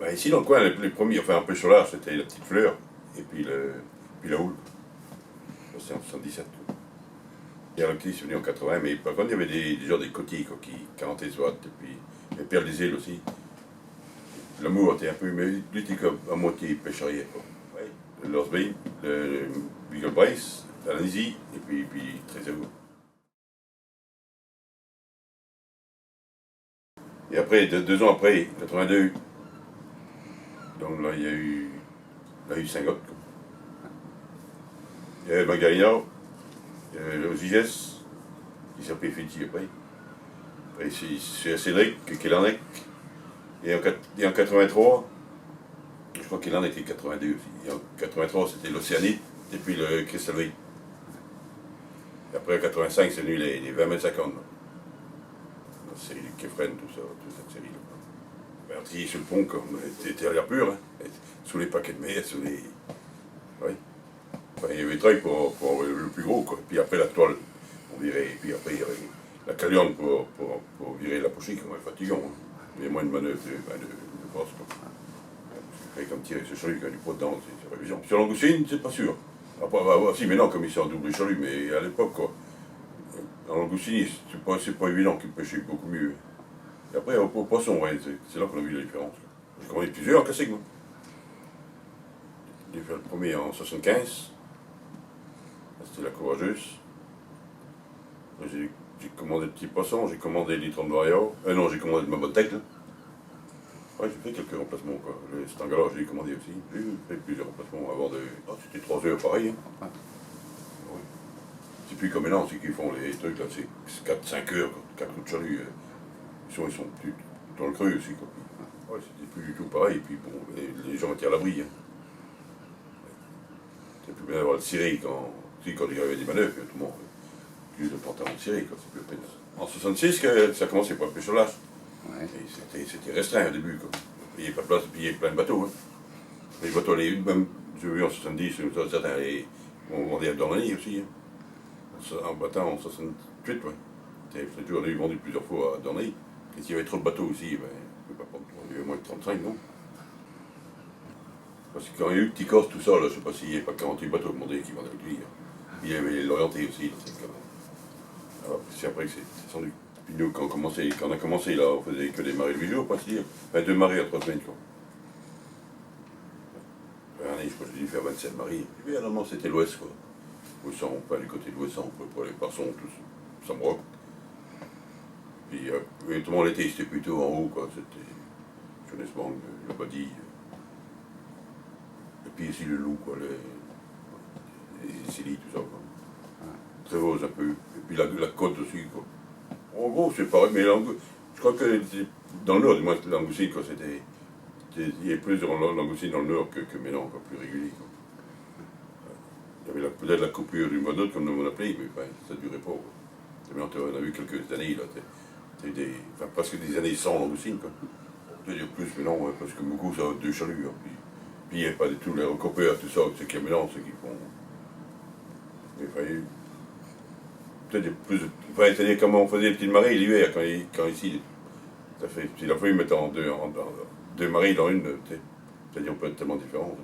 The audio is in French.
Ben, ici, dans le coin, les premiers, enfin, un peu sur l'âge, c'était la petite fleur, et puis, puis la houle. C'était en 77. Il y a un qui est venu en 80, mais par contre, il y avait des cotilles, quoi, qui cantaient soit, et puis, les perles des îles aussi. L'amour était un peu, mais lui, était comme à moitié pêcherier, quoi. Ouais. Le Lorsby, le Beagle Brace, la Nizy, et puis Trésor. Et après, 2 ans après, 82, donc là, il y a eu 5 autres. Il y avait Magalina, il y avait le Zizès, qui s'est appelé Fiti après. Après, c'est Cédric, Kélarnec. Et en 83, je crois qu'il en était 82 aussi. Et en 83, c'était l'Océanite, et puis le Crystal. Et après, en 85, c'est venu les 20 mètres 50. La série du Kefren, tout ça, toute cette série-là. Berthier sur le pont, comme était à l'air pur, hein, sous les paquets de mer, sous les. Oui. Enfin, il y avait Treuil pour le plus gros, quoi. Puis après, la toile, on virait. Et puis après, il y avait la caliante pour virer la pochée, comme un fatigant. Hein. Il y avait moins de manœuvres de force, quoi. Après, comme tirer ce chalut, quand il y a du pot dedans, c'est révision. Sur l'angoustine, c'est pas sûr. Après, si, mais non, comme ils sont en double chalut, mais à l'époque, quoi. En langoustine, c'est pas évident qu'ils pêchaient beaucoup mieux. Et après, au poisson, ouais, c'est là qu'on a vu la différence. J'ai commandé plusieurs en classique, moi. J'ai fait le premier en 75. C'était la courageuse. J'ai commandé de petits poissons, j'ai commandé des litrons de Vario. Non, j'ai commandé de ma bonne tête, là. Ouais, j'ai fait quelques remplacements, quoi. Le Stangala, j'ai commandé aussi. J'ai fait plusieurs remplacements avant de. Oh, c'était 3 heures pareil. Hein. Ouais. C'est plus comme maintenant, c'est qu'ils font les trucs, là, c'est 4-5 heures, 4 coups de chalut. Ils sont plus dans le creux aussi, quoi. Ouais, c'était plus du tout pareil, et puis bon, les gens étaient à l'abri. Hein. C'est plus bien d'avoir le ciré quand il y avait des manœuvres, tout le monde. Plus de pantalon de ciré, quoi, c'est plus peine. En 66, ça commençait par le pêche-au-large. Ouais. Et c'était restreint au début, quoi. Il n'y avait pas de place de piller plein de bateaux. Hein. Les bateaux, même, j'ai vu en 70, certains, on vendait à Dornay aussi. Hein. En battant en 68, ouais. C'est toujours vendu plusieurs fois à Dornay. Et s'il y avait trop de bateaux aussi, ben, on ne peut pas prendre. Il y avait moins de 35, non? Parce que quand il y a eu Petit Corse, tout ça, là, je ne sais pas s'il n'y avait pas 48 bateaux demandés qui vendaient avec lui. Hein. Il y avait l'Orienté aussi, dans cette cas. Alors, c'est après que c'est descendu. Puis nous, quand on a commencé, là, on faisait que des marées de 8 jours, pas si dire. Enfin, 2 marées à 3 semaines, quoi. Une année, je crois que j'ai dû faire 27 marées. Et puis, normalement, c'était l'ouest, quoi. Ouessant, enfin, du côté de l'ouest, pour les Parsons, tout ça me roque. Puis, tout le monde l'été, c'était plutôt en haut, quoi. C'était Jeunesse Bank, le Badi. Et puis ici, le loup, quoi. Les Célie, tout ça, quoi. Très rose un peu. Et puis la côte aussi, quoi. En gros, c'est pareil, mais je crois que dans le nord, du moins, l'angoustine, quoi, c'était. Il y avait plus de langoustine dans le nord que maintenant, quoi, plus régulier, quoi. Il y avait peut-être la coupure du mois d'août, comme nous on appelait, mais enfin, ça ne durait pas, quoi. On a eu quelques années, là. Presque des années sans langoustine, quoi. Je veux dire plus, mais non, parce que beaucoup, ça a 2 chaluts, hein, puis il n'y a pas du tout les recoupeurs, tout ça, c'est qui maintenant, ceux qui font. Mais il fallait. Peut-être plus. Enfin, c'est-à-dire comment on faisait les petites marées l'hiver, quand ici, ça fait. Il a fallu mettre en deux marées dans une, c'est-à-dire on peut être tellement différent.